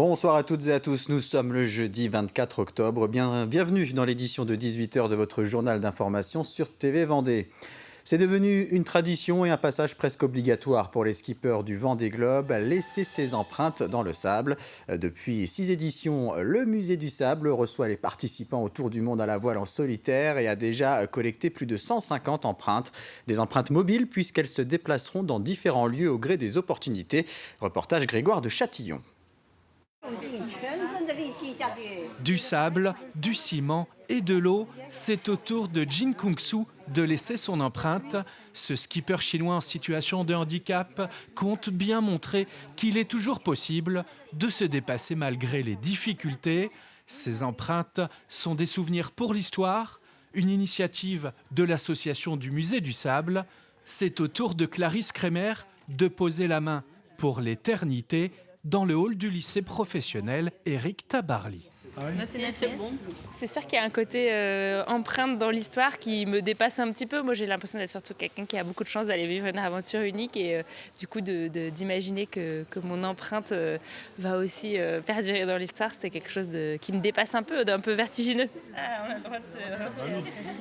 Bonsoir à toutes et à tous, nous sommes le jeudi 24 octobre. Bienvenue dans l'édition de 18h de votre journal d'information sur TV Vendée. C'est devenu une tradition et un passage presque obligatoire pour les skippers du Vendée Globe, laisser ses empreintes dans le sable. Depuis 6 éditions, le Musée du Sable reçoit les participants au Tour du Monde à la voile en solitaire et a déjà collecté plus de 150 empreintes. Des empreintes mobiles puisqu'elles se déplaceront dans différents lieux au gré des opportunités. Reportage Grégoire de Châtillon. Du sable, du ciment et de l'eau, c'est au tour de Jin Kung-soo de laisser son empreinte. Ce skipper chinois en situation de handicap compte bien montrer qu'il est toujours possible de se dépasser malgré les difficultés. Ces empreintes sont des souvenirs pour l'histoire, une initiative de l'association du Musée du Sable. C'est au tour de Clarisse Kremer de poser la main pour l'éternité dans le hall du lycée professionnel Éric Tabarly. C'est sûr qu'il y a un côté empreinte dans l'histoire qui me dépasse un petit peu. Moi, j'ai l'impression d'être surtout quelqu'un qui a beaucoup de chance d'aller vivre une aventure unique et du coup d'imaginer que mon empreinte va aussi perdurer dans l'histoire, c'est quelque chose qui me dépasse un peu, d'un peu vertigineux. On a le droit de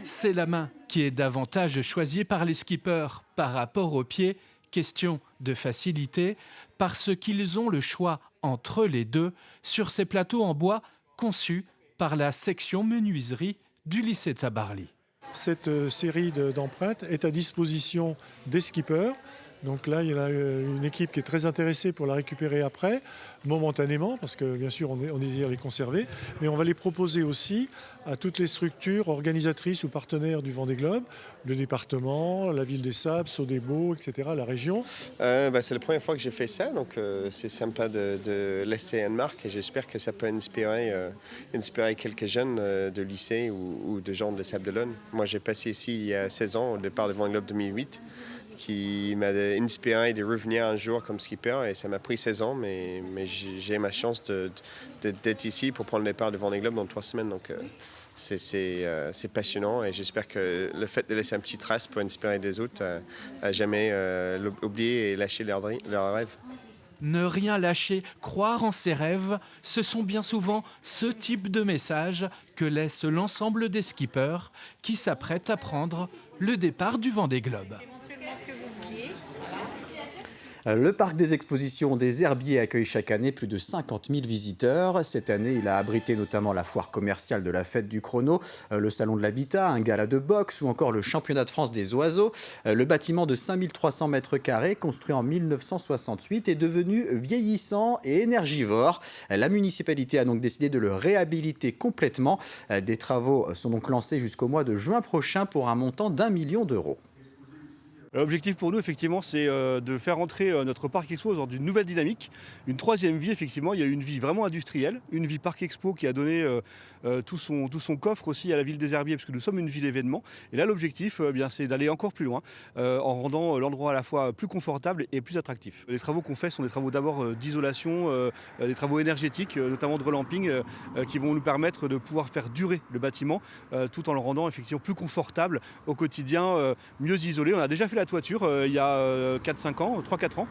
C'est la main qui est davantage choisie par les skippers par rapport aux pieds. Question de facilité, parce qu'ils ont le choix entre les deux sur ces plateaux en bois conçus par la section menuiserie du lycée Tabarly. Cette série d'empreintes est à disposition des skippers. Donc là, il y en a une équipe qui est très intéressée pour la récupérer après, momentanément, parce que bien sûr, on désire les conserver. Mais on va les proposer aussi à toutes les structures organisatrices ou partenaires du Vendée Globe, le département, la ville des Sables, Sodebo, etc., la région. C'est la première fois que j'ai fait ça, donc c'est sympa de laisser une marque et j'espère que ça peut inspirer quelques jeunes de lycée ou de gens de Sables-d'Olonne. Moi, j'ai passé ici il y a 16 ans, au départ du Vendée Globe 2008. Qui m'a inspiré de revenir un jour comme skipper et ça m'a pris 16 ans mais j'ai ma chance d'être ici pour prendre le départ du Vendée Globe dans 3 semaines donc c'est passionnant et j'espère que le fait de laisser un petit trace pour inspirer les autres à jamais oublier et lâcher leurs rêves. Ne rien lâcher, croire en ses rêves, ce sont bien souvent ce type de message que laisse l'ensemble des skippers qui s'apprêtent à prendre le départ du Vendée Globe. Le parc des expositions des Herbiers accueille chaque année plus de 50 000 visiteurs. Cette année, il a abrité notamment la foire commerciale de la fête du chrono, le salon de l'habitat, un gala de boxe ou encore le championnat de France des oiseaux. Le bâtiment de 5300 mètres carrés, construit en 1968, est devenu vieillissant et énergivore. La municipalité a donc décidé de le réhabiliter complètement. Des travaux sont donc lancés jusqu'au mois de juin prochain pour un montant d'1 million d'euros. L'objectif pour nous, effectivement, c'est de faire entrer notre parc expo dans une nouvelle dynamique, une troisième vie. Effectivement, il y a eu une vie vraiment industrielle, une vie parc expo qui a donné tout son coffre aussi à la ville des Herbiers, parce que nous sommes une ville événement. Et là, l'objectif, c'est d'aller encore plus loin, en rendant l'endroit à la fois plus confortable et plus attractif. Les travaux qu'on fait sont des travaux d'abord d'isolation, des travaux énergétiques, notamment de relamping, qui vont nous permettre de pouvoir faire durer le bâtiment, tout en le rendant effectivement plus confortable au quotidien, mieux isolé. On a déjà fait la toiture il y a 3-4 ans.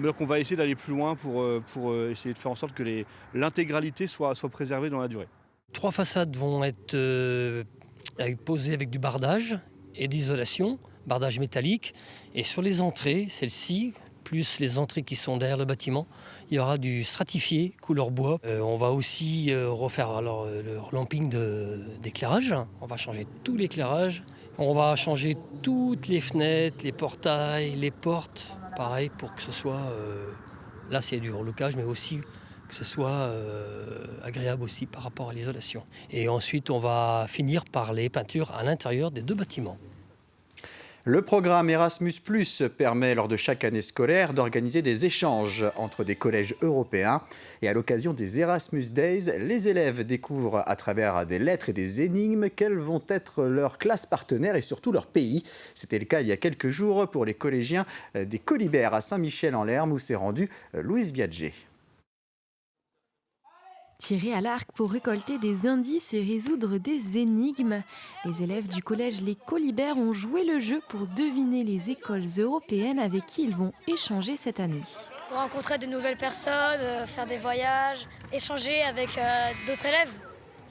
Donc on va essayer d'aller plus loin pour essayer de faire en sorte que l'intégralité soit préservée dans la durée. 3 façades vont être posées avec du bardage et d'isolation, bardage métallique. Et sur les entrées, celles-ci, plus les entrées qui sont derrière le bâtiment, il y aura du stratifié couleur bois. On va aussi refaire le relamping d'éclairage. On va changer tout l'éclairage. On va changer toutes les fenêtres, les portails, les portes, pareil, pour que ce soit, là c'est du relocage, mais aussi que ce soit agréable aussi par rapport à l'isolation. Et ensuite, on va finir par les peintures à l'intérieur des 2 bâtiments. Le programme Erasmus+ permet lors de chaque année scolaire d'organiser des échanges entre des collèges européens. Et à l'occasion des Erasmus Days, les élèves découvrent à travers des lettres et des énigmes quels vont être leurs classes partenaires et surtout leur pays. C'était le cas il y a quelques jours pour les collégiens des Colibert à Saint-Michel-en-Lerme où s'est rendue Louise Viadger. Tirer à l'arc pour récolter des indices et résoudre des énigmes. Les élèves du collège Les Colibert ont joué le jeu pour deviner les écoles européennes avec qui ils vont échanger cette année. rencontrer de nouvelles personnes, faire des voyages, échanger avec d'autres élèves.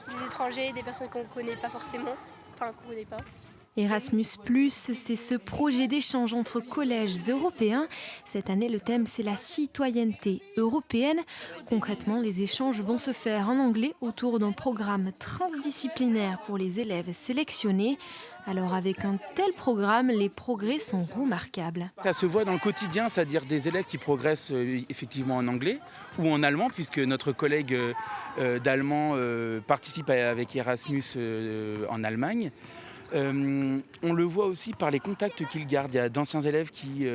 Des étrangers, des personnes qu'on ne connaît pas forcément, enfin qu'on ne connaît pas. Erasmus+, c'est ce projet d'échange entre collèges européens. Cette année, le thème, c'est la citoyenneté européenne. Concrètement, les échanges vont se faire en anglais autour d'un programme transdisciplinaire pour les élèves sélectionnés. Alors avec un tel programme, les progrès sont remarquables. Ça se voit dans le quotidien, c'est-à-dire des élèves qui progressent effectivement en anglais ou en allemand, puisque notre collègue d'allemand participe avec Erasmus en Allemagne. On le voit aussi par les contacts qu'ils gardent. Il y a d'anciens élèves qui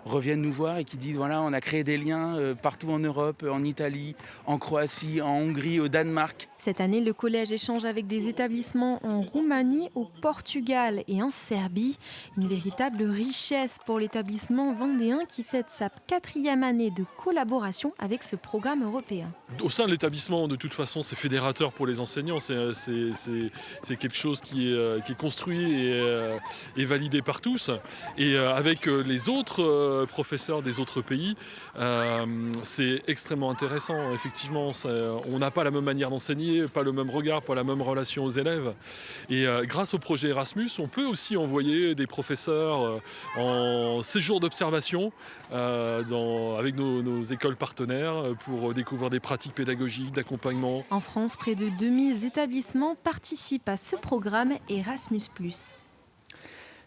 reviennent nous voir et qui disent voilà, on a créé des liens partout en Europe, en Italie, en Croatie, en Hongrie, au Danemark. Cette année, le collège échange avec des établissements en Roumanie, au Portugal et en Serbie. Une véritable richesse pour l'établissement vendéen qui fête sa 4e année de collaboration avec ce programme européen. Au sein de l'établissement, de toute façon, c'est fédérateur pour les enseignants. C'est quelque chose qui est construit et validé par tous. Et avec les autres professeurs des autres pays, c'est extrêmement intéressant. Effectivement, on n'a pas la même manière d'enseigner, pas le même regard, pas la même relation aux élèves. Et grâce au projet Erasmus, on peut aussi envoyer des professeurs en séjour d'observation avec nos écoles partenaires pour découvrir des pratiques pédagogiques, d'accompagnement. En France, près de 2000 établissements participent à ce programme Erasmus+.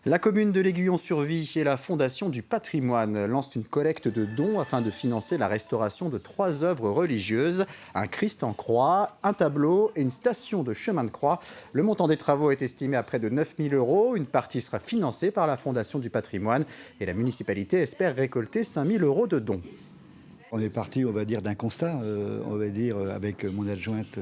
La commune de l'Aiguillon-sur-Vie et la Fondation du patrimoine lancent une collecte de dons afin de financer la restauration de 3 œuvres religieuses, un Christ en croix, un tableau et une station de chemin de croix. Le montant des travaux est estimé à près de 9 000 €. Une partie sera financée par la Fondation du patrimoine et la municipalité espère récolter 5 000 € de dons. On est parti, on va dire, d'un constat, on va dire, avec mon adjointe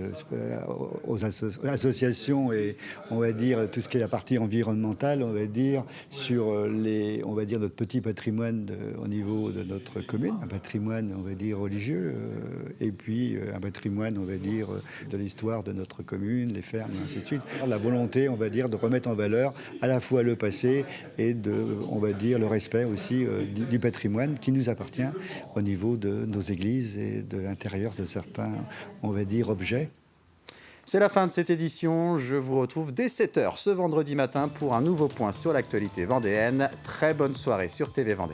aux associations et on va dire tout ce qui est la partie environnementale, on va dire, sur notre petit patrimoine au niveau de notre commune, un patrimoine, on va dire, religieux, et puis un patrimoine, on va dire, de l'histoire de notre commune, les fermes, et ainsi de suite. La volonté, on va dire, de remettre en valeur à la fois le passé et on va dire, le respect aussi du patrimoine qui nous appartient au niveau de nos églises et de l'intérieur de certains, on va dire, objets. C'est la fin de cette édition. Je vous retrouve dès 7 h ce vendredi matin pour un nouveau point sur l'actualité vendéenne. Très bonne soirée sur TV Vendée.